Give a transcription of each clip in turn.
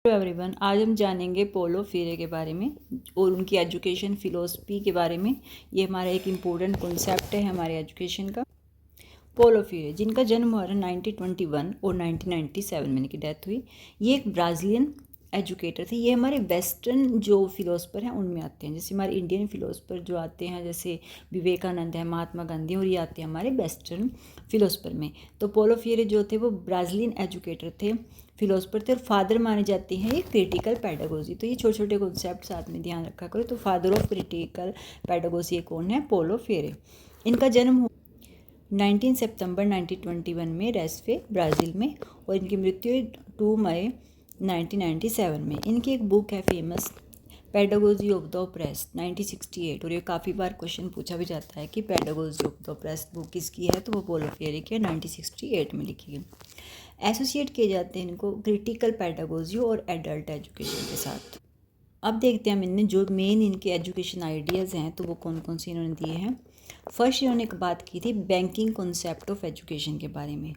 Hello everyone, आज हम जानेंगे पोलो फ्रीरे के बारे में और उनकी एजुकेशन फ़िलोसफी के बारे में। ये हमारा एक इम्पोर्टेंट कॉन्सेप्ट है हमारे एजुकेशन का। पोलो फ्रीरे, जिनका जन्म हुआ 1921 और 1997 में इनकी डेथ हुई। ये एक ब्राज़ीलियन एजुकेटर थे। ये हमारे वेस्टर्न जो फ़िलोसफर हैं उनमें आते हैं। जैसे हमारे इंडियन फ़िलोसफर जो आते हैं, जैसे विवेकानंद है, महात्मा गांधी, और ये आते हैं हमारे वेस्टर्न फ़िलोसफर में। तो पोलो फ्रीरे जो थे वो ब्राज़ीलियन एजुकेटर थे, फिलोसफर थे, और फादर माने जाते हैं ये क्रिटिकल पैडागोजी। तो ये छोटे छोटे कॉन्सेप्ट साथ में ध्यान रखा करो। तो फादर ऑफ क्रिटिकल पैडागोजी कौन है? पोलो फ्रीरे। इनका जन्म 19 सितंबर 1921 में रेस्फे, ब्राज़ील में, और इनकी मृत्यु 2 मई 1997 में। इनकी एक बुक है famous, pedagogy of the oppressed, 1968। और ये काफ़ी बार क्वेश्चन पूछा भी जाता है कि pedagogy of the oppressed book किसकी है, तो वो पोलो फ्रीरे की है, 1968 में लिखी गई। एसोसिएट किए जाते हैं इनको क्रिटिकल पेडागोजी और एडल्ट एजुकेशन के साथ। अब देखते हैं हम इनने जो मेन इनके एजुकेशन आइडियाज़ हैं तो वो कौन कौन से इन्होंने दिए हैं। फर्स्ट इन्होंने एक बात की थी बैंकिंग कॉन्सेप्ट ऑफ एजुकेशन के बारे में।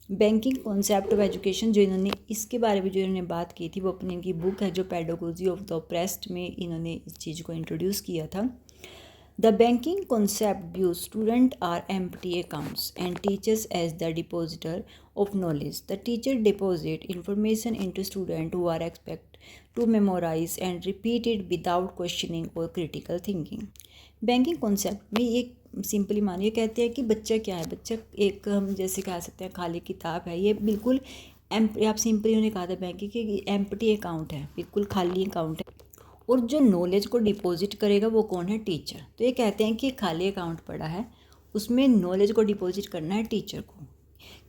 बैंकिंग कॉन्सेप्ट ऑफ एजुकेशन जो इन्होंने इसके बारे में जो इन्होंने बात की थी वो अपनी इनकी बुक है जो पेडागोजी ऑफ द ऑप्रेस्ड में इन्होंने इस चीज़ को इंट्रोड्यूस किया था। The banking concept views students are empty accounts and teachers as the depositor of knowledge. The teacher deposit information into students who are expected to memorize and repeat it without questioning or critical thinking. Banking concept में एक simply मानिए कहते हैं कि बच्चा क्या है। बच्चा एक हम जैसे कह सकते हैं खाली किताब है। ये बिल्कुल आप सिंपली उन्होंने कहा था बैंकिंग की एम्प्टी अकाउंट है, बिल्कुल खाली अकाउंट है। और जो नॉलेज को डिपॉजिट करेगा वो कौन है? टीचर। तो ये कहते हैं कि खाली अकाउंट पड़ा है, उसमें नॉलेज को डिपॉजिट करना है टीचर को।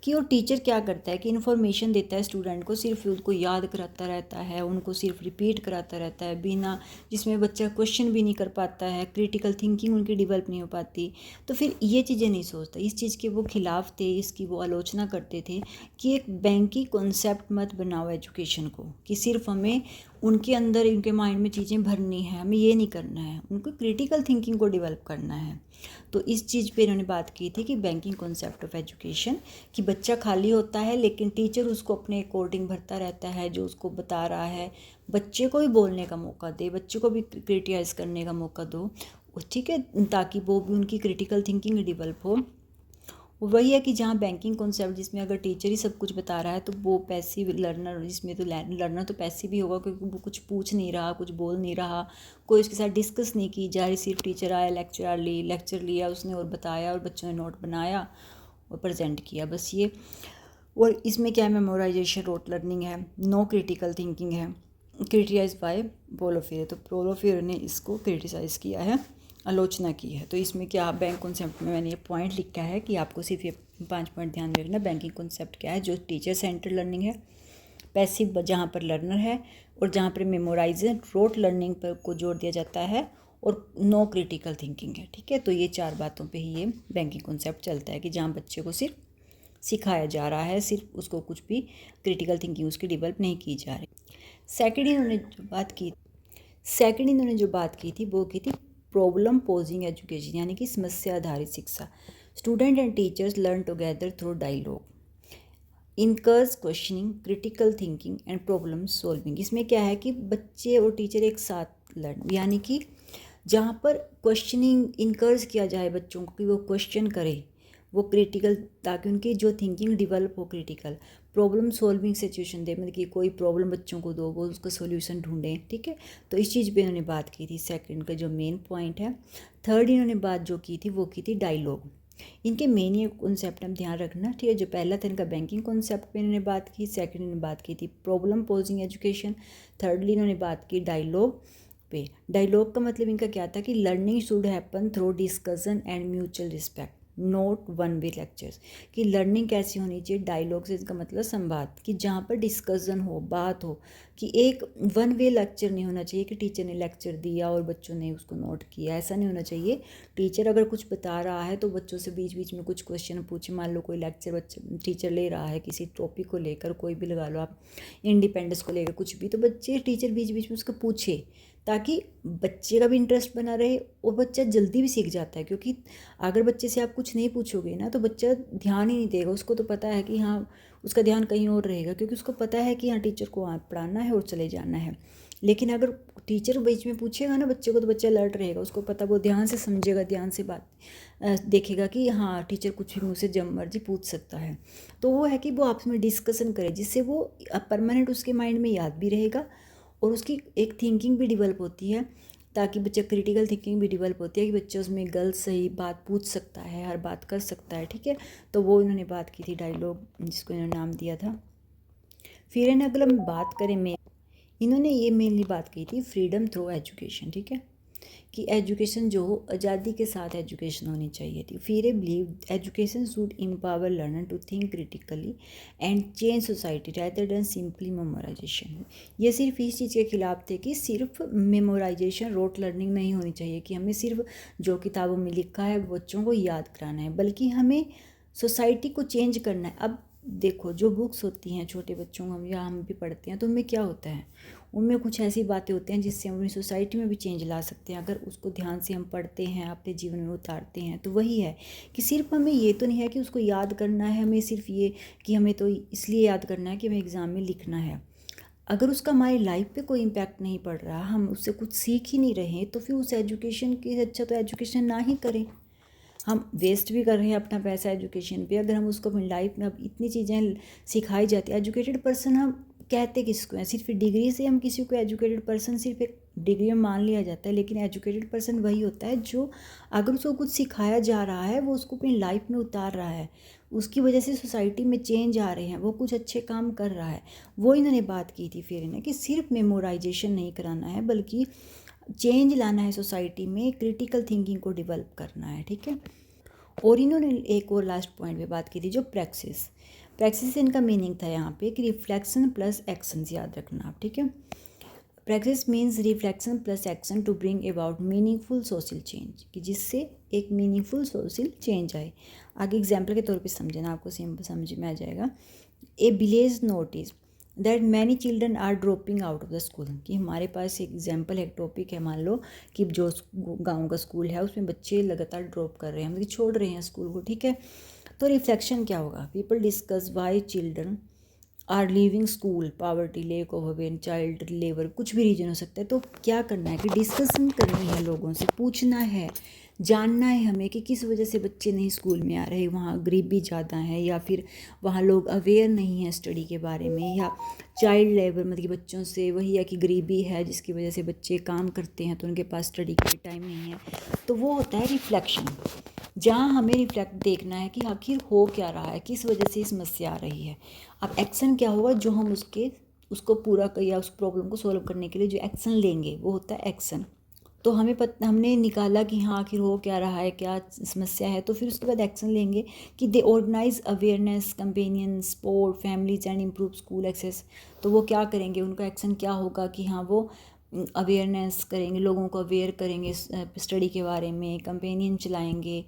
कि और टीचर क्या करता है कि इन्फॉर्मेशन देता है स्टूडेंट को, सिर्फ उनको याद कराता रहता है, उनको सिर्फ रिपीट कराता रहता है बिना, जिसमें बच्चा क्वेश्चन भी नहीं कर पाता है, क्रिटिकल थिंकिंग उनकी डेवलप नहीं हो पाती। तो फिर ये चीज़ें नहीं सोचता। इस चीज़ के वो खिलाफ थे, इसकी वो आलोचना करते थे कि एक बैंकी कॉन्सेप्ट मत बनाओ एजुकेशन को, कि सिर्फ हमें उनके अंदर उनके माइंड में चीज़ें भरनी है, हमें ये नहीं करना है, उनको क्रिटिकल थिंकिंग को डेवलप करना है। तो इस चीज़ पे इन्होंने बात की थी कि बैंकिंग कॉन्सेप्ट ऑफ एजुकेशन, कि बच्चा खाली होता है लेकिन टीचर उसको अपने अकॉर्डिंग भरता रहता है, जो उसको बता रहा है। बच्चे को भी बोलने का मौका दे, बच्चे को भी क्रिटिसाइज़ करने का मौका दो, ठीक है, ताकि वो भी उनकी क्रिटिकल थिंकिंग डेवलप हो। वही है कि जहाँ बैंकिंग कॉन्सेप्ट जिसमें अगर टीचर ही सब कुछ बता रहा है तो वो पैसिव लर्नर, जिसमें तो लर्नर तो पैसिव ही होगा, क्योंकि वो कुछ पूछ नहीं रहा, कुछ बोल नहीं रहा, कोई उसके साथ डिस्कस नहीं की जा रही। सिर्फ टीचर आया, लेक्चर लिया उसने और बताया, और बच्चों ने नोट बनाया और प्रेजेंट किया, बस ये। और इसमें क्या है, मेमोराइजेशन, रोट लर्निंग है, नो क्रिटिकल थिंकिंग है। क्रिटिसाइज बाय पोलो फ्रीरे, तो पोलो फ्रीरे ने इसको क्रिटिसाइज़ किया है, आलोचना की है। तो इसमें क्या बैंक कॉन्सेप्ट में मैंने ये पॉइंट लिखा है कि आपको सिर्फ ये 5 पॉइंट ध्यान में रखना। बैंकिंग कॉन्सेप्ट क्या है? जो टीचर सेंटर लर्निंग है, पैसिव जहाँ पर लर्नर है, और जहाँ पर मेमोराइजर रोट लर्निंग पर को जोर दिया जाता है, और नो क्रिटिकल थिंकिंग है, ठीक है। तो ये 4 बातों पे ही ये बैंकिंग कॉन्सेप्ट चलता है, कि जहाँ बच्चे को सिर्फ सिखाया जा रहा है, सिर्फ उसको कुछ भी क्रिटिकल थिंकिंग उसकी डेवलप नहीं की जा रही। सेकेंड इन्होंने जो बात की थी वो की थी प्रॉब्लम पोजिंग एजुकेशन, यानी कि समस्या आधारित शिक्षा। Student and teachers learn together through dialogue, incurs questioning, critical thinking and problem solving. इसमें क्या है कि बच्चे और टीचर एक साथ लर्न, यानी कि जहाँ पर क्वेश्चनिंग इनकर्ज किया जाए बच्चों को कि वो क्वेश्चन करे, वो क्रिटिकल, ताकि उनकी जो थिंकिंग डेवलप हो, क्रिटिकल प्रॉब्लम सॉल्विंग सिचुएशन दे, मतलब कि कोई प्रॉब्लम बच्चों को दो, वो उसका सॉल्यूशन ढूंढें, ठीक है। तो इस चीज़ पे इन्होंने बात की थी, सेकंड का जो मेन पॉइंट है। थर्ड इन्होंने बात जो की थी वो की थी डायलॉग। इनके मेन ये कॉन्सेप्ट हम ध्यान रखना, ठीक है। जो पहला था इनका बैंकिंग कॉन्सेप्ट पे इन्होंने बात की, सेकंड इन्होंने बात की थी प्रॉब्लम पोजिंग एजुकेशन, थर्डली इन्होंने बात की डायलॉग पे। डायलॉग का मतलब इनका क्या था कि learning should happen through discussion and mutual respect, note one way lectures. कि लर्निंग कैसी होनी चाहिए? डायलॉग से इसका मतलब संवाद, कि जहाँ पर डिस्कशन हो, बात हो, कि एक वन वे लेक्चर नहीं होना चाहिए कि टीचर ने लेक्चर दिया और बच्चों ने उसको नोट किया, ऐसा नहीं होना चाहिए। टीचर अगर कुछ बता रहा है तो बच्चों से बीच बीच में कुछ क्वेश्चन पूछे। मान लो कोई लेक्चर टीचर ले रहा है किसी टॉपिक को लेकर, कोई भी लगा लो आप, इंडिपेंडेंस को लेकर कुछ भी, तो बच्चे टीचर बीच बीच में उसको पूछे, ताकि बच्चे का भी इंटरेस्ट बना रहे और बच्चा जल्दी भी सीख जाता है। क्योंकि अगर बच्चे से आप कुछ नहीं पूछोगे ना तो बच्चा ध्यान ही नहीं देगा, उसको तो पता है कि हाँ उसका ध्यान कहीं और रहेगा, क्योंकि उसको पता है कि हाँ टीचर को पढ़ाना है और चले जाना है। लेकिन अगर टीचर बीच में पूछेगा ना बच्चे को, तो बच्चा अलर्ट रहेगा, उसको पता, वो ध्यान से समझेगा, ध्यान से बात देखेगा कि हाँ टीचर कुछ भी मुझसे जब मर्जी पूछ सकता है। तो वो है कि वो आपस में डिस्कशन करे, जिससे वो परमानेंट उसके माइंड में याद भी रहेगा और उसकी एक थिंकिंग भी डेवलप होती है, ताकि बच्चा क्रिटिकल थिंकिंग भी डेवलप होती है कि बच्चा उसमें गलत सही बात पूछ सकता है, हर बात कर सकता है। ठीक है, तो वो इन्होंने बात की थी डायलॉग, जिसको इन्होंने नाम दिया था। फिर इन्हें अगर हम बात करें इन्होंने ये मेनली बात की थी फ्रीडम थ्रू एजुकेशन। ठीक है, कि एजुकेशन जो हो आज़ादी के साथ एजुकेशन होनी चाहिए थी। फिर I believe education should empower learner to think critically and change society rather than simply memorisation. ये सिर्फ इस चीज़ के खिलाफ थे कि सिर्फ मेमोराइजेशन रोट लर्निंग नहीं होनी चाहिए, कि हमें सिर्फ जो किताबों में लिखा है बच्चों को याद कराना है, बल्कि हमें सोसाइटी को चेंज करना है। अब देखो, जो बुक्स होती हैं छोटे बच्चों को हम भी पढ़ते हैं, तो उनमें क्या होता है, उनमें कुछ ऐसी बातें होती हैं जिससे हम अपनी सोसाइटी में भी चेंज ला सकते हैं, अगर उसको ध्यान से हम पढ़ते हैं, अपने जीवन में उतारते हैं। तो वही है कि सिर्फ हमें ये तो नहीं है कि उसको याद करना है, हमें सिर्फ ये कि हमें तो इसलिए याद करना है कि हमें एग्ज़ाम में लिखना है। अगर उसका हमारी लाइफ पे कोई इम्पैक्ट नहीं पड़ रहा, हम उससे कुछ सीख ही नहीं रहे, तो फिर उस एजुकेशन की अच्छा तो एजुकेशन ना ही करें। हम वेस्ट भी कर रहे हैं अपना पैसा एजुकेशन पे, अगर हम उसको अपनी लाइफ में अब इतनी चीज़ें सिखाई जाती है। एजुकेटेड पर्सन हम कहते किसको हैं, सिर्फ डिग्री से हम किसी को एजुकेटेड पर्सन सिर्फ एक डिग्री में मान लिया जाता है, लेकिन एजुकेटेड पर्सन वही होता है जो अगर उसको कुछ सिखाया जा रहा है वो उसको अपनी लाइफ में उतार रहा है, उसकी वजह से सोसाइटी में चेंज आ रहे हैं, वो कुछ अच्छे काम कर रहा है। वो इन्होंने बात की थी फिर इन्हें कि सिर्फ मेमोराइजेशन नहीं कराना है, बल्कि चेंज लाना है सोसाइटी में, क्रिटिकल थिंकिंग को डेवलप करना है। ठीक है, और इन्होंने एक और लास्ट पॉइंट पे बात की थी जो प्रैक्टिस से इनका मीनिंग था यहाँ पे कि रिफ्लेक्शन प्लस एक्शन, याद रखना आप। ठीक है, practice means reflection plus action to bring about meaningful social change, कि जिससे एक मीनिंगफुल सोशल चेंज आए। आगे एग्जाम्पल के तौर पे समझना, आपको सिंपल समझ में आ जाएगा। A village notice that many children are dropping out of the school, कि हमारे पास एक एग्जाम्पल है, एक टॉपिक है, मान लो कि जो गांव का स्कूल है उसमें बच्चे लगातार ड्रॉप कर रहे हैं, मतलब छोड़ रहे हैं स्कूल को। ठीक है, तो रिफ्लेक्शन क्या होगा, people discuss why children are leaving school, poverty, lack of aware, child labour, कुछ भी रीजन हो सकता है। तो क्या करना है कि डिस्कशन करनी है, लोगों से पूछना है, जानना है हमें कि किस वजह से बच्चे नहीं स्कूल में आ रहे, वहाँ गरीबी ज़्यादा है या फिर वहाँ लोग अवेयर नहीं हैं स्टडी के बारे में, या चाइल्ड लेबर मतलब कि बच्चों से वही है कि गरीबी है जिसकी वजह से बच्चे काम करते हैं तो उनके पास स्टडी के लिए टाइम नहीं है। तो वो होता है रिफ्लेक्शन, जहाँ हमें रिफ्लेक्ट देखना है कि आखिर हो क्या रहा है, किस वजह से समस्या आ रही है। अब एक्शन क्या होगा, जो हम उसको पूरा या उस प्रॉब्लम को सॉल्व करने के लिए जो एक्शन लेंगे वो होता है एक्शन। तो हमने निकाला कि हाँ आखिर हो क्या रहा है, क्या समस्या है, तो फिर उसके बाद एक्शन लेंगे कि they organise awareness campaigning support families and improve school access. तो वो क्या करेंगे, उनका एक्शन क्या होगा कि हाँ वो अवेयरनेस करेंगे, लोगों को अवेयर करेंगे स्टडी के बारे में, कंपेनियन चलाएंगे,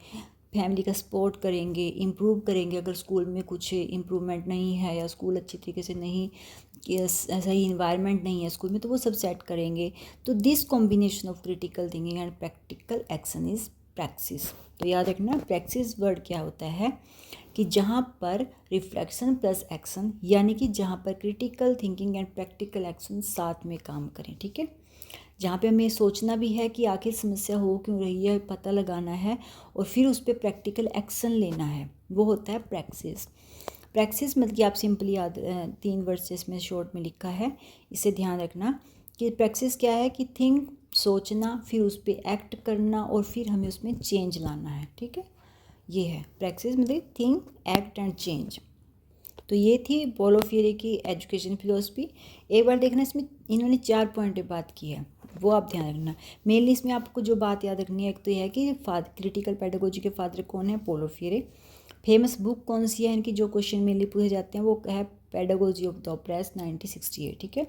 फैमिली का सपोर्ट करेंगे, इम्प्रूव करेंगे अगर स्कूल में कुछ इम्प्रूवमेंट नहीं है या स्कूल अच्छी तरीके से नहीं, सही इन्वायरमेंट नहीं है स्कूल में, तो वो सब सेट करेंगे। तो this combination of critical thinking and practical action is practice. तो याद रखना प्रैक्टिस वर्ड क्या होता है कि जहाँ पर रिफ्लेक्शन प्लस एक्शन, यानी कि जहाँ पर critical thinking and practical action साथ में काम करें। ठीक है, जहाँ पे हमें सोचना भी है कि आखिर समस्या हो क्यों रही है, पता लगाना है और फिर उस पर प्रैक्टिकल एक्शन लेना है, वो होता है प्रैक्टिस। प्रैक्टिस मतलब कि आप सिंपली याद 3 वर्ड्स इसमें शॉर्ट में लिखा है, इसे ध्यान रखना कि प्रैक्टिस क्या है कि थिंक, सोचना, फिर उस पर एक्ट करना और फिर हमें उसमें चेंज लाना है। ठीक है, ये है प्रैक्टिस मतलब थिंक एक्ट एंड चेंज। तो ये थी पॉलो फ्रीरे की एजुकेशन फिलोसफी। एक बार देखना, इसमें इन्होंने 4 पॉइंट पे बात की है, वो आप ध्यान रखना। मेनली इसमें आपको जो बात याद रखनी है, एक तो यह है कि क्रिटिकल पेडागोजी के फादर कौन है, पॉलो फ्रीरे। फेमस बुक कौन सी है, इनकी जो क्वेश्चन मेनली पूछे जाते हैं वो है पेडागोजी ऑफ द ऑप्रेस्ड 1968। ठीक है,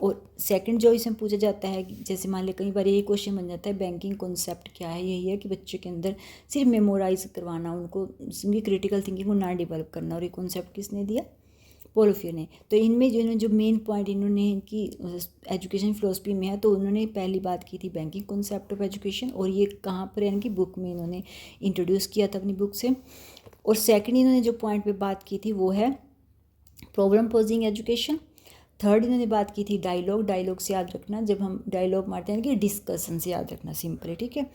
और सेकंड जो इसमें पूछा जाता है, जैसे मान लें कई बार यही क्वेश्चन बन जाता है, बैंकिंग कॉन्सेप्ट क्या है, यही है कि बच्चे के अंदर सिर्फ मेमोराइज करवाना, उनको उनकी क्रिटिकल थिंकिंग को ना डेवलप करना, और ये कॉन्सेप्ट किसने दिया, पॉलो फ्रीरे ने। तो इनमें जो मेन पॉइंट इन्होंने इनकी एजुकेशन फिलोसफी में है, तो उन्होंने पहली बात की थी बैंकिंग कॉन्सेप्ट ऑफ एजुकेशन, और ये कहाँ पर इनकी बुक में इन्होंने इंट्रोड्यूस किया था अपनी बुक से। और सेकंड इन्होंने जो पॉइंट पे बात की थी वो है प्रॉब्लम पोजिंग एजुकेशन। थर्ड इन्होंने बात की थी डायलॉग। डायलॉग से याद रखना, जब हम डायलॉग मारते हैं कि डिस्कशन से याद रखना सिंपली, ठीक है,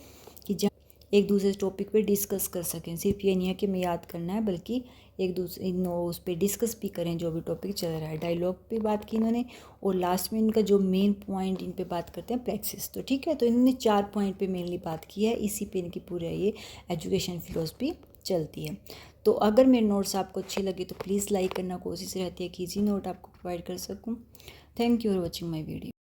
कि जहाँ एक दूसरे टॉपिक पे डिस्कस कर सकें। सिर्फ ये नहीं है कि हमें याद करना है, बल्कि एक दूसरे उस पर डिस्कस भी करें जो भी टॉपिक चल रहा है। डायलॉग पे बात की इन्होंने, और लास्ट में इनका जो मेन पॉइंट इन पे बात करते हैं प्रैक्टिस। तो ठीक है, तो इन्होंने 4 पॉइंट पे मेनली बात की है, इसी पे इनकी पूरा ये एजुकेशन फिलोसफी चलती है। तो अगर मेरे नोट्स आपको अच्छे लगे तो प्लीज़ लाइक करना, कोशिश रहती है कि इजी नोट आपको प्रोवाइड कर सकूँ। Thank you for watching my video.